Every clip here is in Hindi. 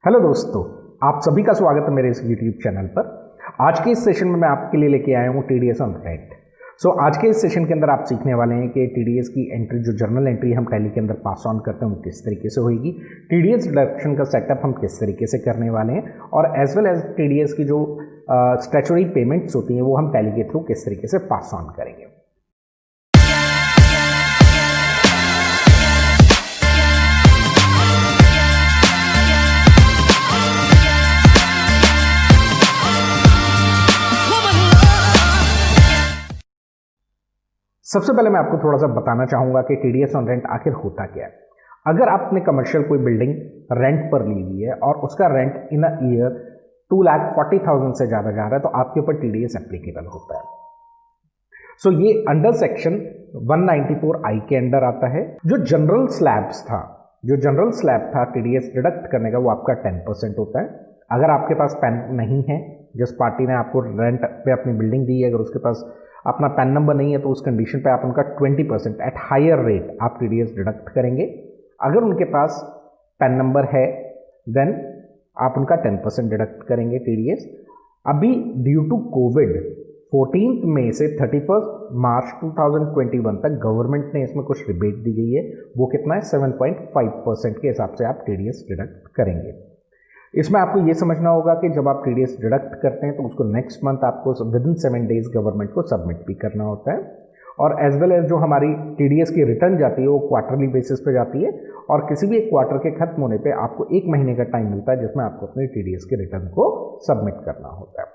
हेलो दोस्तों, आप सभी का स्वागत है मेरे इस यूट्यूब चैनल पर। आज के इस सेशन में मैं आपके लिए लेके आया हूँ टीडीएस ऑन रेंट। आज के इस सेशन के अंदर आप सीखने वाले हैं कि टीडीएस की एंट्री, जो जर्नल एंट्री हम टैली के अंदर पास ऑन करते हैं, वो किस तरीके से होगी। टीडीएस डिडक्शन का सेटअप हम किस तरीके से करने वाले हैं, और एज वेल एज टीडीएस की जो स्टैट्यूटरी पेमेंट्स होती हैं वो हम टैली के थ्रू किस तरीके से पास ऑन करेंगे। सबसे पहले मैं आपको थोड़ा सा बताना चाहूँगा कि टीडीएस ऑन रेंट आखिर होता क्या है। अगर आपने कमर्शियल कोई बिल्डिंग रेंट पर ली हुई है और उसका रेंट इन अ ईयर 2,40,000 से ज़्यादा जा रहा है तो आपके ऊपर टीडीएस एप्लीकेबल होता है। ये अंडर सेक्शन 194I के अंडर आता है। जो जनरल स्लैब था टीडीएस डिडक्ट करने का, वो आपका 10% होता है। अगर आपके पास पैन नहीं है, जिस पार्टी ने आपको रेंट पे अपनी बिल्डिंग दी है, अगर उसके पास अपना पैन नंबर नहीं है तो उस कंडीशन पे आप उनका 20% एट हायर रेट आप टीडीएस डिडक्ट करेंगे। अगर उनके पास पैन नंबर है देन आप उनका 10% डिडक्ट करेंगे टीडीएस। अभी ड्यू टू कोविड 14 मई से 31 मार्च 2021 तक गवर्नमेंट ने इसमें कुछ रिबेट दी गई है। वो कितना है? 7.5% के हिसाब से आप टीडीएस डिडक्ट करेंगे। इसमें आपको ये समझना होगा कि जब आप टीडीएस डिडक्ट करते हैं तो उसको नेक्स्ट मंथ आपको विद इन 7 डेज गवर्नमेंट को सबमिट भी करना होता है। और एज वेल एज जो हमारी टीडीएस की रिटर्न जाती है वो क्वार्टरली बेसिस पे जाती है, और किसी भी एक क्वार्टर के खत्म होने पे आपको 1 महीने का टाइम मिलता है जिसमें आपको अपने टीडीएस के रिटर्न को सबमिट करना होता है।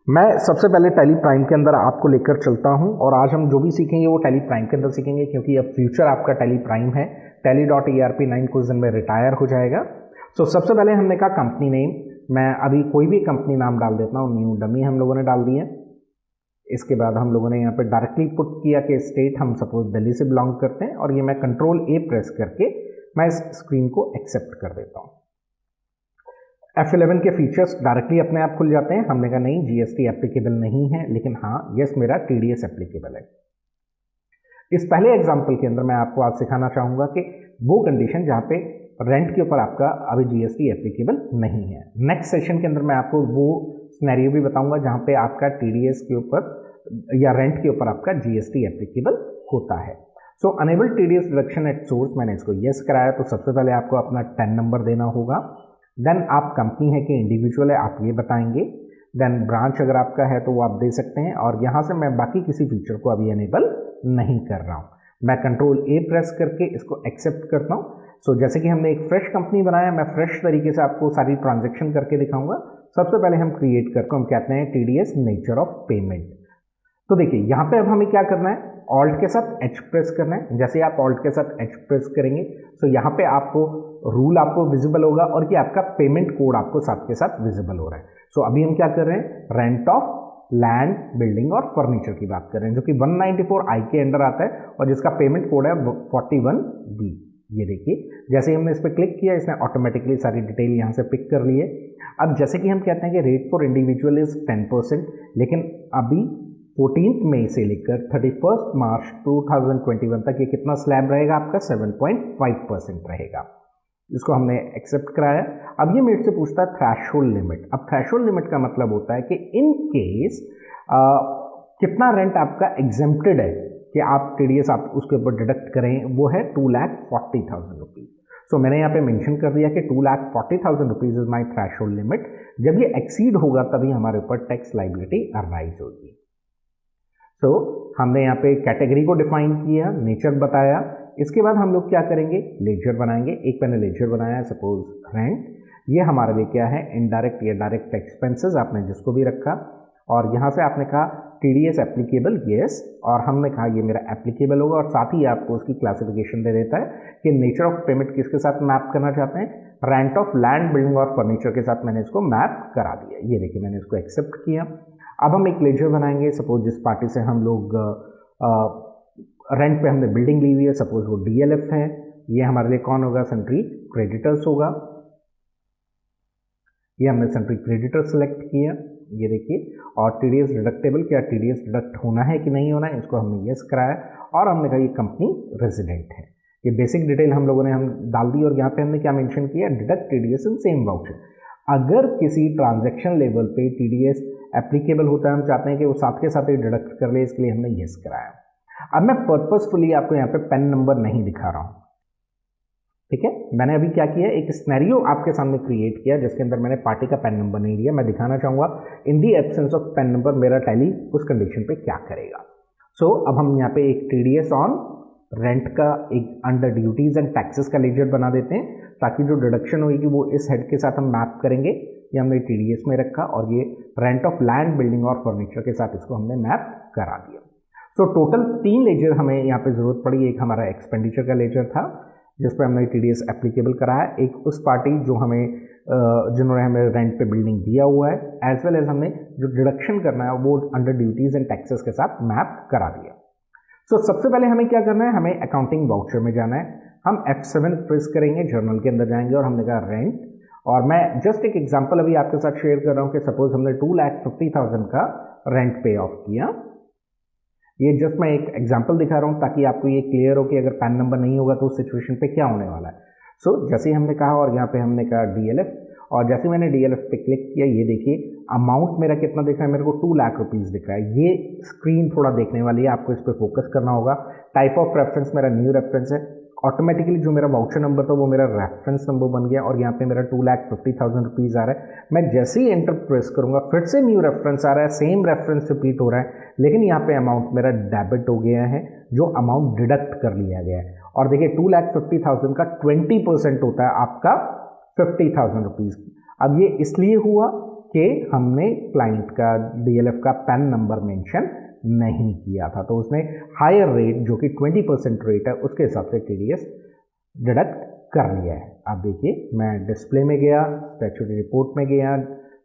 मैं सबसे पहले टैली प्राइम के अंदर आपको लेकर चलता हूं, और आज हम जो भी सीखेंगे वो टैली प्राइम के अंदर सीखेंगे, क्योंकि अब फ्यूचर आपका टैली प्राइम है। Tally.ERP9 कुछ दिन में रिटायर हो जाएगा। सबसे पहले हमने कहा कंपनी नेम। मैं अभी कोई भी कंपनी नाम डाल देता हूँ, न्यू डमी हम लोगों ने डाल दिया। इसके बाद हम लोगों ने यहाँ पे डायरेक्टली पुट किया कि स्टेट हम सपोज दिल्ली से बिलोंग करते हैं, और ये मैं Ctrl+A प्रेस करके मैं इस स्क्रीन को एक्सेप्ट कर देता हूँ। F11 के फीचर्स डायरेक्टली अपने आप खुल जाते हैं। हमने कहा नहीं, जीएसटी एप्लीकेबल नहीं है, लेकिन हाँ यस मेरा टीडीएस एप्लीकेबल है। इस पहले एग्जाम्पल के अंदर मैं आपको आज सिखाना चाहूँगा कि वो कंडीशन जहाँ पे रेंट के ऊपर आपका अभी जीएसटी एप्लीकेबल नहीं है। नेक्स्ट सेशन के अंदर मैं आपको वो सिनेरियो भी बताऊंगा जहाँ पे आपका टीडीएस के ऊपर या रेंट के ऊपर आपका जीएसटी एप्लीकेबल होता है। Enable TDS deduction at source, मैंने इसको यस कराया। तो सबसे पहले आपको अपना टैन नंबर देना होगा। देन आप कंपनी है कि इंडिविजुअल है आप ये बताएंगे। देन ब्रांच अगर आपका है तो वो आप दे सकते हैं, और यहाँ से मैं बाकी किसी फीचर को अभी अनेबल नहीं कर रहा हूँ। मैं Ctrl+A प्रेस करके इसको एक्सेप्ट करता हूँ। जैसे कि हमने एक फ्रेश कंपनी बनाया, मैं फ्रेश तरीके से आपको सारी ट्रांजैक्शन करके दिखाऊंगा। सबसे पहले हम क्रिएट करके हम कहते हैं टीडीएस नेचर ऑफ पेमेंट। तो देखिए यहाँ पे अब हमें क्या करना है, ऑल्ट के साथ H प्रेस करना है। जैसे आप ऑल्ट के साथ H प्रेस करेंगे यहाँ पे आपको रूल आपको विजिबल होगा, और कि आपका पेमेंट कोड आपको साथ के साथ विजिबल हो रहा है। अभी हम क्या कर रहे हैं, रेंट ऑफ लैंड, बिल्डिंग और फर्नीचर की बात कर रहे हैं, जो कि 194I के अंडर आता है और जिसका पेमेंट कोड है 41B। ये देखिए, जैसे ही हमने इस पर क्लिक किया इसने ऑटोमेटिकली सारी डिटेल यहाँ से पिक कर ली है। अब जैसे कि हम कहते हैं कि रेट फॉर इंडिविजुअल इज 10%, लेकिन अभी 14 मई से लेकर 31 मार्च 2021 तक ये कितना स्लैब रहेगा आपका? 7.5% रहेगा। इसको हमने एक्सेप्ट कराया। अब ये मेरे से पूछता है थ्रेशोल्ड लिमिट। अब थ्रेशोल्ड लिमिट का मतलब होता है कि इन केस कितना रेंट आपका एग्जेम्प्टेड है कि आप टीडीएस आप उसके ऊपर डिडक्ट करें, वो है 2,40,000 रुपीज़। मैंने यहाँ पे मेंशन कर दिया कि 2,40,000 rupees is my threshold limit. जब ये एक्सीड होगा तभी हमारे ऊपर टैक्स लाइबिलिटी अराइज होगी। हमने यहाँ पे कैटेगरी को डिफाइन किया, नेचर बताया। इसके बाद हम लोग क्या करेंगे, लेजर बनाएंगे। एक मैंने लेजर बनाया है, सपोज रेंट। ये हमारे लिए क्या है, इनडायरेक्ट या डायरेक्ट एक्सपेंसेस आपने जिसको भी रखा, और यहाँ से आपने कहा टीडीएस एप्लीकेबल यस, और हमने कहा ये मेरा एप्लीकेबल होगा, और साथ ही आपको उसकी क्लासिफिकेशन दे देता है कि नेचर ऑफ पेमेंट किसके साथ मैप करना चाहते हैं। रेंट ऑफ लैंड, बिल्डिंग और फर्नीचर के साथ मैंने इसको मैप करा दिया। ये देखिए मैंने इसको एक्सेप्ट किया। अब हम एक लेजर बनाएंगे। सपोज जिस पार्टी से हम लोग रेंट पे हमने बिल्डिंग ली हुई है, सपोज वो डीएलएफ है, ये हमारे लिए कौन होगा, सेंट्री क्रेडिटर्स होगा। ये हमने सेंट्री क्रेडिटर सेलेक्ट किया, ये देखिए। और टीडीएस डिडक्टेबल, क्या टीडीएस डिडक्ट होना है कि नहीं होना है, इसको हमने यस कराया, और हमने कहा ये कंपनी रेजिडेंट है। ये बेसिक डिटेल हम लोगों ने हम डाल दी और यहाँ पे हमने क्या मेंशन किया, deduct TDS in same voucher. अगर किसी ट्रांजैक्शन लेवल पे टीडीएस एप्लीकेबल होता है, हम चाहते हैं कि वो साथ के साथ ही डिडक्ट कर ले, इसके लिए हमने येस कराया। अब मैं पर्पसफुली आपको यहाँ पे पेन नंबर नहीं दिखा रहा हूँ, ठीक है। मैंने अभी क्या किया, एक स्नैरियो आपके सामने क्रिएट किया जिसके अंदर मैंने पार्टी का पेन नंबर नहीं दिया। मैं दिखाना चाहूँगा in the absence of PAN number मेरा टैली उस कंडीशन पे क्या करेगा। सो अब हम यहाँ पे एक टीडीएस ऑन रेंट का एक अंडर ड्यूटीज एंड टैक्सेस का लेजर बना देते हैं, ताकि जो डिडक्शन होगी वो इस हेड के साथ हम मैप करेंगे। ये हमने टीडीएस में रखा और ये रेंट ऑफ लैंड, बिल्डिंग और फर्नीचर के साथ इसको हमने मैप करा दिया। सो टोटल 3 लेजर हमें यहाँ पे ज़रूरत पड़ी। एक हमारा एक्सपेंडिचर का लेजर था जिस पर हमने टीडीएस एप्लीकेबल कराया, एक उस पार्टी जो हमें जिन्होंने हमें रेंट पे बिल्डिंग दिया हुआ है, एज वेल एज हमने जो डिडक्शन करना है वो अंडर ड्यूटीज एंड टैक्सेस के साथ मैप करा दिया। सो सबसे पहले हमें क्या करना है, हमें अकाउंटिंग वाउचर में जाना है। हम F7 प्रेस करेंगे, जर्नल के अंदर जाएंगे और हमने कहा रेंट, और मैं जस्ट एक एग्जांपल अभी आपके साथ शेयर कर रहा हूँ कि सपोज हमने 2,50,000 का रेंट पे ऑफ किया। ये जस्ट मैं एक एग्जांपल दिखा रहा हूँ ताकि आपको ये क्लियर हो कि अगर पैन नंबर नहीं होगा तो उस सिचुएशन पे क्या होने वाला है। सो जैसे ही हमने कहा और यहाँ पे हमने कहा DLF, और जैसे मैंने DLF पे क्लिक किया, ये देखिए अमाउंट मेरा कितना दिख रहा है, मेरे को 2 लाख रुपीज़ दिख रहा है। ये स्क्रीन थोड़ा देखने वाली है, आपको इस पर फोकस करना होगा। टाइप ऑफ रेफरेंस मेरा न्यू रेफरेंस है। ऑटोमेटिकली जो मेरा वाउचर नंबर था वो मेरा रेफरेंस नंबर बन गया और यहाँ पे मेरा 2,50,000 रुपीज़ आ रहा है। मैं जैसे ही एंटर प्रेस करूँगा फिर से न्यू रेफरेंस आ रहा है, सेम रेफरेंस रिपीट हो रहा है, लेकिन यहाँ पे अमाउंट मेरा डेबिट हो गया है, जो अमाउंट डिडक्ट कर लिया गया है। और देखिए 2,50,000 का 20% होता है आपका 50,000 रुपीज़। अब ये इसलिए हुआ कि हमने क्लाइंट का DLF का पैन नंबर मेंशन नहीं किया था, तो उसने हायर रेट जो कि 20% रेट है उसके हिसाब से TDS डिडक्ट कर लिया है। अब देखिए मैं डिस्प्ले में गया, स्टैट्यूटरी रिपोर्ट में गया,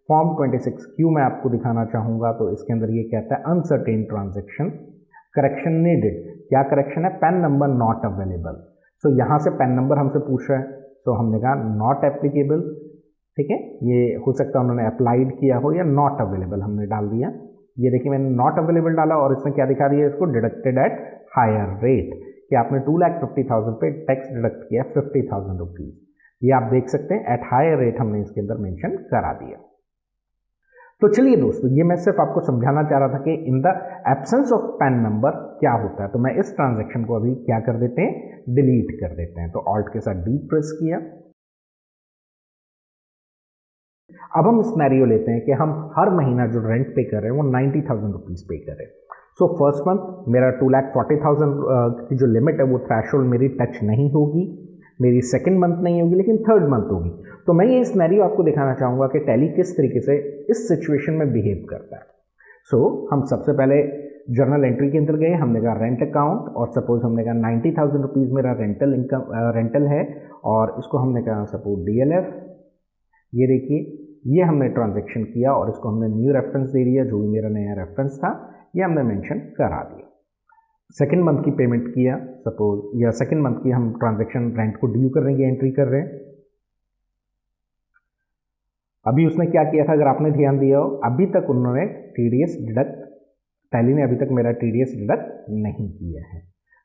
फॉर्म 26Q में आपको दिखाना चाहूँगा तो इसके अंदर ये कहता है अनसर्टेन ट्रांजेक्शन करेक्शन नीडेड। क्या करेक्शन है, पैन नंबर नॉट अवेलेबल। सो यहाँ से पैन नंबर हमसे पूछ रहा है, तो हमने कहा नॉट एप्लीकेबल, ठीक है। ये हो सकता है उन्होंने अप्लाइड किया हो या नॉट अवेलेबल हमने डाल दिया। ये देखिए मैंने नॉट अवेलेबल डाला और इसने क्या दिखा दिया, इसको डिडक्टेड एट हायर रेट, कि आपने 2,50,000 पे टैक्स डिडक्ट किया 50,000 रुपीज़। ये आप देख सकते हैं एट हायर रेट हमने इसके अंदर मेंशन करा दिया। तो चलिए दोस्तों, ये मैं सिर्फ आपको समझाना चाह रहा था कि in the absence of pan number क्या होता है। तो मैं इस ट्रांजेक्शन को अभी क्या कर देते हैं, डिलीट कर देते हैं। तो ऑल्ट के साथ डी प्रेस किया। अब हम सिनेरियो लेते हैं कि हम हर महीना जो रेंट पे कर रहे हैं वो 90,000 रुपीज़ पे कर रहे हैं। सो फर्स्ट मंथ मेरा 2,40,000 की जो लिमिट है वो थ्रेशोल्ड मेरी टच नहीं होगी, मेरी सेकंड मंथ नहीं होगी, लेकिन थर्ड मंथ होगी। तो मैं ये सिनेरियो आपको दिखाना चाहूँगा कि टैली किस तरीके से इस सिचुएशन में बिहेव करता है। सो हम सबसे पहले जर्नल एंट्री के अंदर गए, हमने कहा रेंट अकाउंट, और सपोज हमने कहा 90,000 रुपीज़ मेरा रेंटल इनकम रेंटल है, और इसको हमने कहा सपोज DLF। ये देखिए ये हमने ट्रांजेक्शन किया और इसको हमने न्यू रेफरेंस दे दिया, जो भी मेरा नया रेफरेंस था ये हमने मेंशन करा दिया। सेकेंड मंथ की पेमेंट किया सपोज, या सेकेंड मंथ की हम ट्रांजेक्शन रेंट को ड्यू करने की एंट्री कर रहे हैं। अभी उसने क्या किया था, अगर आपने ध्यान दिया हो, अभी तक उन्होंने TDS डिडक्ट, टैली ने अभी तक मेरा TDS डिडक्ट नहीं किया है।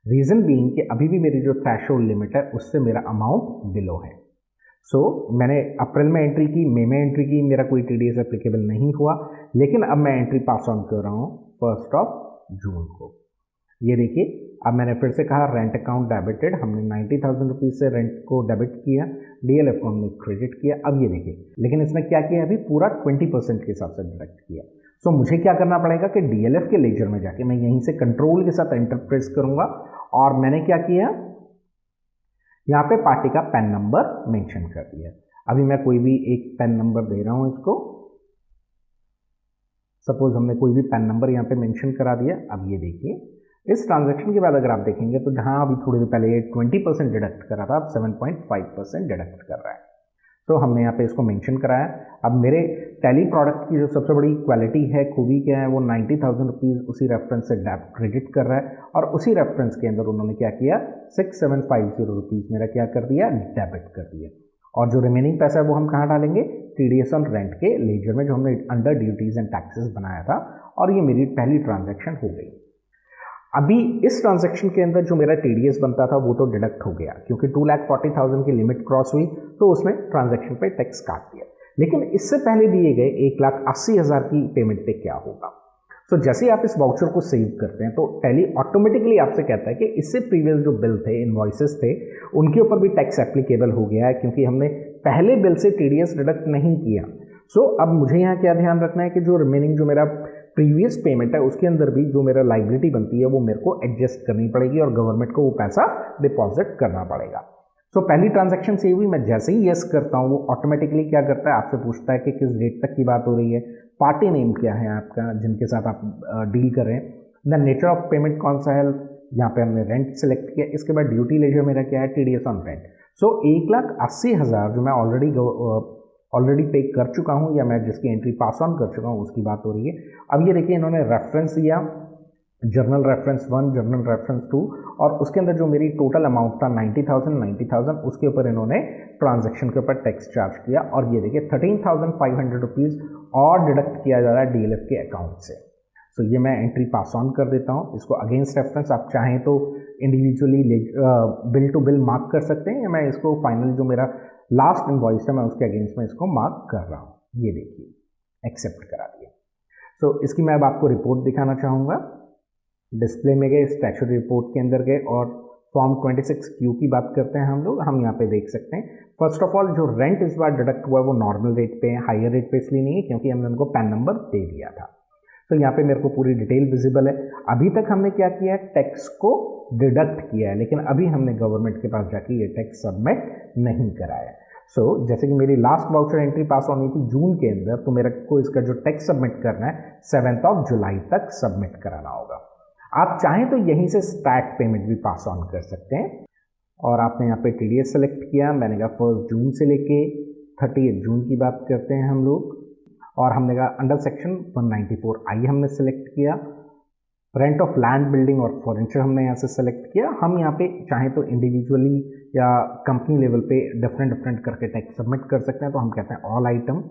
रीज़न बीइंग कि अभी भी मेरी जो थ्रेशोल्ड लिमिट है उससे मेरा अमाउंट बिलो है। सो मैंने अप्रैल में एंट्री की, मई में एंट्री की, मेरा कोई TDS एप्लीकेबल नहीं हुआ, लेकिन अब मैं एंट्री पास ऑन कर रहा हूँ 1 जून को। ये देखिए अब मैंने फिर से कहा रेंट अकाउंट डेबिटेड, हमने 90,000 रुपीज़ से रेंट को डेबिट किया, DLF को हमने क्रेडिट किया। अब ये देखिए, लेकिन इसने क्या किया, अभी पूरा 20% के हिसाब से डिडक्ट किया। सो मुझे क्या करना पड़ेगा कि DLF के लेजर में जाके मैं यहीं से कंट्रोल के साथ एंटर प्रेस करूँगा, और मैंने क्या किया, यहाँ पे पार्टी का पैन नंबर मेंशन कर दिया। अभी मैं कोई भी एक पैन नंबर दे रहा हूँ इसको, सपोज हमने कोई भी पैन नंबर यहाँ पे मेंशन करा दिया। अब ये देखिए इस ट्रांजैक्शन के बाद अगर आप देखेंगे तो जहाँ अभी थोड़ी देर पहले 20% डिडक्ट करा था, अब 7.5% डिडक्ट कर रहा है। तो हमने यहाँ पे इसको मेंशन कराया। अब मेरे टैली प्रोडक्ट की जो सबसे बड़ी क्वालिटी है, खूबी क्या है, वो 90,000 रुपीज़ उसी रेफरेंस से क्रेडिट कर रहा है, और उसी रेफरेंस के अंदर उन्होंने क्या किया, 6,750 रुपीज़ मेरा क्या कर दिया, डेबिट कर दिया। और जो रिमेनिंग पैसा है वो हम कहाँ डालेंगे, TDS ऑन रेंट के लेजर में, जो हमने अंडर ड्यूटीज़ एंड टैक्सेस बनाया था, और ये मेरी पहली ट्रांजैक्शन हो गई। अभी इस ट्रांजैक्शन के अंदर जो मेरा TDS बनता था वो तो डिडक्ट हो गया, क्योंकि 2,40,000 की लिमिट क्रॉस हुई तो उसने ट्रांजैक्शन पे टैक्स काट दिया। लेकिन इससे पहले दिए गए 1,80,000 की पेमेंट पे क्या होगा? तो जैसे ही आप इस वाउचर को सेव करते हैं तो टैली ऑटोमेटिकली आपसे कहता है कि इससे प्रीवियस जो बिल थे, इनवॉइसेस थे, उनके ऊपर भी टैक्स एप्लीकेबल हो गया है, क्योंकि हमने पहले बिल से TDS डिडक्ट नहीं किया। सो अब मुझे यहाँ क्या ध्यान रखना है कि जो रिमेनिंग जो मेरा प्रीवियस पेमेंट है उसके अंदर भी जो मेरा लाइबिलिटी बनती है वो मेरे को एडजस्ट करनी पड़ेगी और गवर्नमेंट को वो पैसा डिपॉजिट करना पड़ेगा। सो पहली ट्रांजैक्शन सेव हुई, मैं जैसे ही येस करता हूँ वो ऑटोमेटिकली क्या करता है, आपसे पूछता है कि किस डेट तक की बात हो रही है, पार्टी नेम क्या है आपका जिनके साथ आप डील कर रहे हैं, द नेचर ऑफ पेमेंट कौन सा है, यहाँ पे हमने रेंट सेलेक्ट किया, इसके बाद ड्यूटी लेजर मेरा क्या है, TDS ऑन रेंट। सो 1,80,000 जो मैं ऑलरेडी पे कर चुका हूँ या मैं जिसकी एंट्री पास ऑन कर चुका हूँ उसकी बात हो रही है। अब ये देखिए इन्होंने रेफरेंस दिया, जर्नल रेफरेंस 1, जर्नल रेफरेंस 2, और उसके अंदर जो मेरी टोटल अमाउंट था 90,000 उसके ऊपर इन्होंने ट्रांजैक्शन के ऊपर टैक्स चार्ज किया, और ये देखिए 13,500 रुपीज़ और डिडक्ट किया जा रहा है DLF के अकाउंट से। सो ये मैं एंट्री पास ऑन कर देता हूँ। इसको अगेंस्ट रेफरेंस आप चाहें तो individually bill to bill mark कर सकते हैं, या मैं इसको फाइनल जो मेरा लास्ट इनवॉइस है मैं उसके अगेंस्ट में इसको मार्क कर रहा हूँ। ये देखिए एक्सेप्ट करा दिया। सो इसकी मैं अब आपको रिपोर्ट दिखाना चाहूँगा। डिस्प्ले में गए, स्टैच्यूटरी रिपोर्ट के अंदर गए और फॉर्म 26Q की बात करते हैं हम यहाँ पे देख सकते हैं। फर्स्ट ऑफ ऑल जो रेंट इस बार डिडक्ट हुआ है वो नॉर्मल रेट पे है, हायर रेट पे इसलिए नहीं है क्योंकि हमने उनको पैन नंबर दे दिया था। तो यहाँ पे मेरे को पूरी डिटेल विजिबल है। अभी तक हमने क्या किया है, टैक्स को डिडक्ट किया है, लेकिन अभी हमने गवर्नमेंट के पास जाके ये टैक्स सबमिट नहीं कराया है। सो जैसे कि मेरी लास्ट वाउचर एंट्री पास होनी थी जून के अंदर, तो मेरे को इसका जो टैक्स सबमिट करना है 7 जुलाई तक सबमिट कराना होगा। आप चाहें तो यहीं से स्टैट पेमेंट भी पास ऑन कर सकते हैं, और आपने यहाँ पे TDS सेलेक्ट किया। मैंने कहा 1 जून से लेके 30 जून की बात करते हैं हम लोग, और हमने कहा अंडर सेक्शन 194I हमने सेलेक्ट किया। रेंट ऑफ लैंड, बिल्डिंग और फर्नीचर हमने यहाँ से सेलेक्ट किया। हम यहाँ पे चाहें तो इंडिविजुअली या कंपनी लेवल पे डिफरेंट करके टैक्स सबमिट कर सकते हैं, तो हम कहते हैं ऑल आइटम।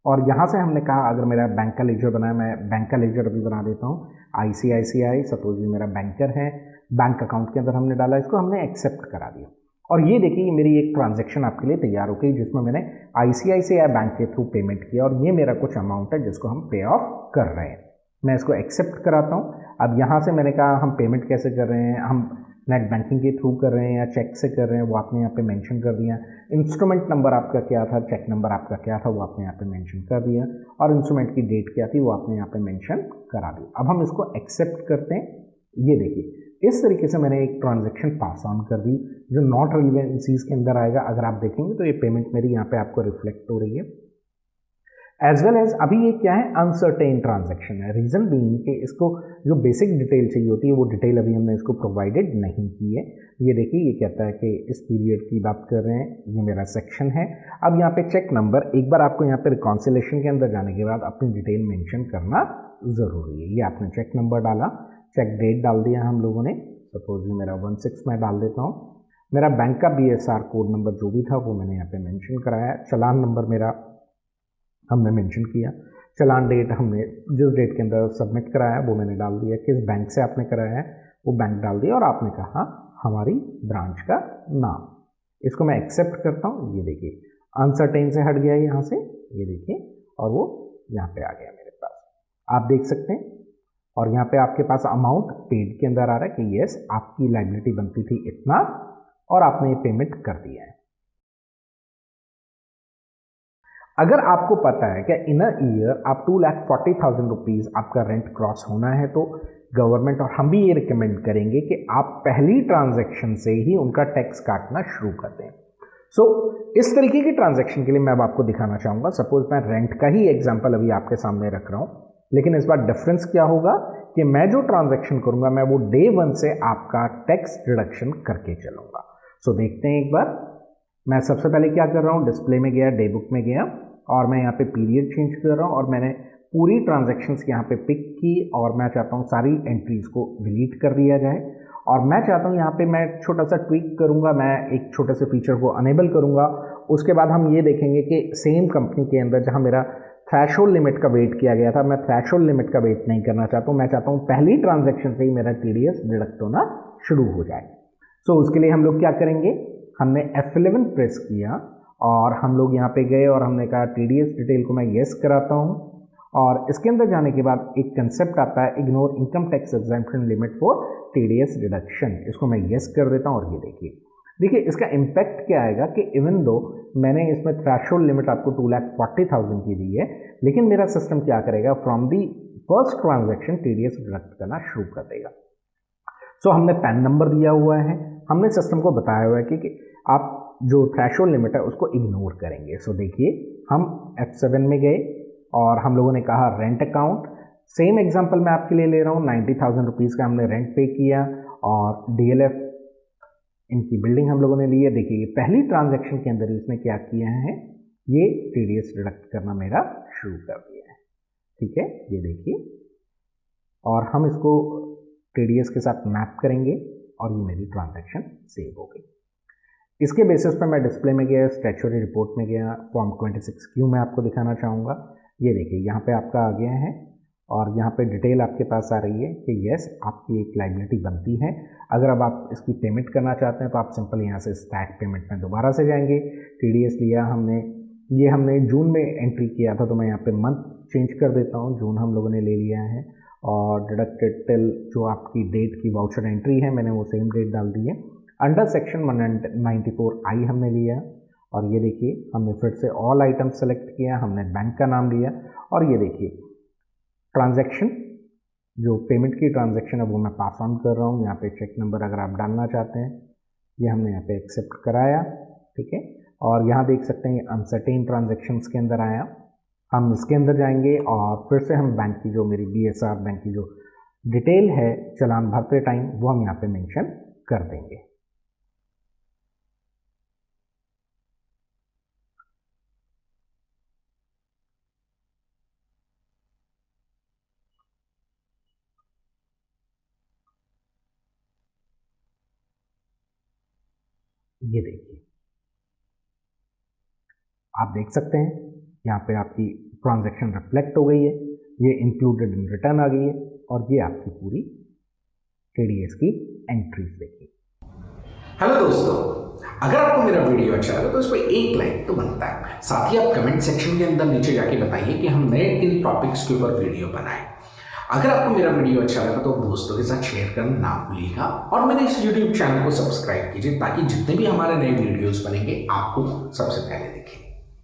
और यहाँ से हमने कहा अगर मेरा बैंक का लेजर बना है, मैं बैंक का लेजर अभी बना देता हूँ, ICICI सपोज ये मेरा बैंकर है, बैंक अकाउंट के अंदर हमने डाला, इसको हमने एक्सेप्ट करा दिया। और ये देखिए ये मेरी एक ट्रांजैक्शन आपके लिए तैयार हो गई जिसमें मैंने ICICI बैंक के थ्रू पेमेंट किया, और ये मेरा कुछ अमाउंट है जिसको हम पे ऑफ कर रहे हैं। मैं इसको एक्सेप्ट कराता हूँ। अब यहाँ से मैंने कहा हम पेमेंट कैसे कर रहे हैं, हम नेट बैंकिंग के थ्रू कर रहे हैं या चेक से कर रहे हैं, वो आपने यहाँ पे मेंशन कर दिया। इंस्ट्रूमेंट नंबर आपका क्या था, चेक नंबर आपका क्या था, वो आपने यहाँ पे मेंशन कर दिया, और इंस्ट्रूमेंट की डेट क्या थी वो आपने यहाँ पे मेंशन करा दी। अब हम इसको एक्सेप्ट करते हैं। ये देखिए इस तरीके से मैंने एक ट्रांजैक्शन पास ऑन कर दी जो नॉट रिलेवेंसीज के अंदर आएगा। अगर आप देखेंगे तो ये पेमेंट मेरी यहाँ पे आपको रिफ्लेक्ट हो रही है। एज वेल एज अभी ये क्या है, अनसर्टेन ट्रांजैक्शन है। रीज़न बीइंग कि इसको जो बेसिक डिटेल चाहिए होती है वो डिटेल अभी हमने इसको प्रोवाइडेड नहीं की है। ये देखिए ये कहता है कि इस पीरियड की बात कर रहे हैं, ये मेरा सेक्शन है। अब यहाँ पे चेक नंबर, एक बार आपको यहाँ पे रिकॉन्सिलेशन के अंदर जाने के बाद अपनी डिटेल मेंशन करना ज़रूरी है। ये आपने चेक नंबर डाला, चेक डेट डाल दिया हम लोगों ने, सपोज ये मेरा 16 में डाल देता हूँ। मेरा बैंक का BSR कोड नंबर जो भी था वो मैंने यहाँ पे मेंशन कराया। चलान नंबर मेरा हमने मेंशन किया। चलान डेट हमने जिस डेट के अंदर सबमिट कराया वो मैंने डाल दिया। किस बैंक से आपने कराया है वो बैंक डाल दिया, और आपने कहा हमारी ब्रांच का नाम। इसको मैं एक्सेप्ट करता हूँ। ये देखिए अनसर्टेन से हट गया यहाँ से, ये देखिए, और वो यहाँ पे आ गया मेरे पास, आप देख सकते हैं। और यहाँ पे आपके पास अमाउंट पेड के अंदर आ रहा है कि येस आपकी लायबिलिटी बनती थी इतना और आपने ये पेमेंट कर दिया है। अगर आपको पता है कि इन अ ईयर आप 2,40,000 रुपीज़ आपका रेंट क्रॉस होना है, तो गवर्नमेंट और हम भी ये रिकमेंड करेंगे कि आप पहली ट्रांजैक्शन से ही उनका टैक्स काटना शुरू कर दें। सो इस तरीके की ट्रांजैक्शन के लिए मैं अब आपको दिखाना चाहूँगा। सपोज मैं रेंट का ही एग्जाम्पल अभी आपके सामने रख रहा हूँ, लेकिन इस बार डिफरेंस क्या होगा कि मैं जो ट्रांजैक्शन करूँगा मैं वो डे 1 से आपका टैक्स डिडक्शन करके चलूँगा। सो देखते हैं एक बार। मैं सबसे पहले क्या कर रहा हूँ, डिस्प्ले में गया, डे बुक में गया, और मैं यहाँ पे पीरियड चेंज कर रहा हूँ, और मैंने पूरी ट्रांजैक्शंस यहाँ पे पिक की, और मैं चाहता हूँ सारी एंट्रीज को डिलीट कर दिया जाए। और मैं चाहता हूँ यहाँ पे मैं छोटा सा ट्विक करूँगा, मैं एक छोटे से फीचर को अनेबल करूँगा। उसके बाद हम ये देखेंगे कि सेम कंपनी के अंदर जहाँ मेरा थ्रेशोल्ड लिमिट का वेट किया गया था, मैं थ्रेशोल्ड लिमिट का वेट नहीं करना चाहता हूँ, मैं चाहता हूँ पहली ट्रांजैक्शन से ही मेरा TDS डिडक्ट होना शुरू हो जाए। सो उसके लिए हम लोग क्या करेंगे, हमने F11 प्रेस किया और हम लोग यहाँ पे गए और हमने कहा TDS डिटेल को मैं येस कराता हूँ, और इसके अंदर जाने के बाद एक कंसेप्ट आता है ignore income tax exemption limit for TDS deduction, इसको मैं येस कर देता हूँ। और ये देखिए इसका इम्पैक्ट क्या आएगा कि इवन दो मैंने इसमें थ्रेशोल्ड लिमिट आपको 2,40,000 की दी है, लेकिन मेरा सिस्टम क्या करेगा, from the first transaction TDS deduct करना शुरू कर देगा। सो हमने पैन नंबर दिया हुआ है, हमने सिस्टम को बताया हुआ है कि आप जो थ्रेशोल्ड लिमिट है उसको इग्नोर करेंगे। सो देखिए हम F7 में गए और हम लोगों ने कहा रेंट अकाउंट, सेम एग्जांपल मैं आपके लिए ले रहा हूँ, 90,000 रुपीज़ का हमने रेंट पे किया और DLF इनकी बिल्डिंग हम लोगों ने ली है। देखिए पहली ट्रांजैक्शन के अंदर इसने क्या किया है, ये TDS डिडक्ट करना मेरा शुरू कर दिया है, ठीक है, ये देखिए, और हम इसको TDS के साथ मैप करेंगे और ये मेरी ट्रांजैक्शन सेव हो गई। इसके बेसिस पर मैं डिस्प्ले में गया, स्टैट्यूटरी रिपोर्ट में गया, फॉर्म 26Q में आपको दिखाना चाहूँगा। ये देखिए यहाँ पे आपका आ गया है और यहाँ पे डिटेल आपके पास आ रही है कि यस आपकी एक लाइबिलिटी बनती है। अगर अब आप इसकी पेमेंट करना चाहते हैं तो आप सिंपल यहाँ से स्टैट पेमेंट में दोबारा से जाएंगे। TDS लिया हमने, ये हमने जून में एंट्री किया था, तो मैं यहाँ पे मंथ चेंज कर देता हूँ, जून हम लोगों ने ले लिया है, और डिडक्टेड टिल जो आपकी डेट की वाउचर एंट्री है मैंने वो सेम डेट डाल दी है। अंडर सेक्शन 194I हमने लिया, और ये देखिए हमने फिर से ऑल आइटम सेलेक्ट किया, हमने बैंक का नाम लिया, और ये देखिए ट्रांजैक्शन जो पेमेंट की ट्रांजैक्शन है वो मैं पास ऑन कर रहा हूँ। यहाँ पे चेक नंबर अगर आप डालना चाहते हैं, ये हमने यहाँ पे एक्सेप्ट कराया, ठीक है, और यहाँ देख सकते हैं ये अनसर्टेन ट्रांजैक्शंस के अंदर आया। हम इसके अंदर जाएंगे और फिर से हम बैंक की जो मेरी BSR बैंक की जो डिटेल है चालान भरते टाइम वो हम यहाँ पे मेंशन कर देंगे। ये देखिए आप देख सकते हैं यहाँ पे आपकी ट्रांजैक्शन रिफ्लेक्ट हो गई है, ये इंक्लूडेड इन रिटर्न आ गई है, और ये आपकी पूरी TDS की एंट्रीज देखिए। हेलो दोस्तों, अगर आपको मेरा वीडियो अच्छा लगा तो इस पर एक लाइक तो बनता है, साथ ही आप कमेंट सेक्शन के अंदर नीचे जाके बताइए कि हम नए किन टॉपिक्स के ऊपर वीडियो बनाएं। अगर आपको मेरा वीडियो अच्छा लगा तो दोस्तों के साथ शेयर करना ना भूलिएगा, और मेरे इस YouTube चैनल को सब्सक्राइब कीजिए ताकि जितने भी हमारे नए वीडियोस बनेंगे आपको सबसे पहले दिखें।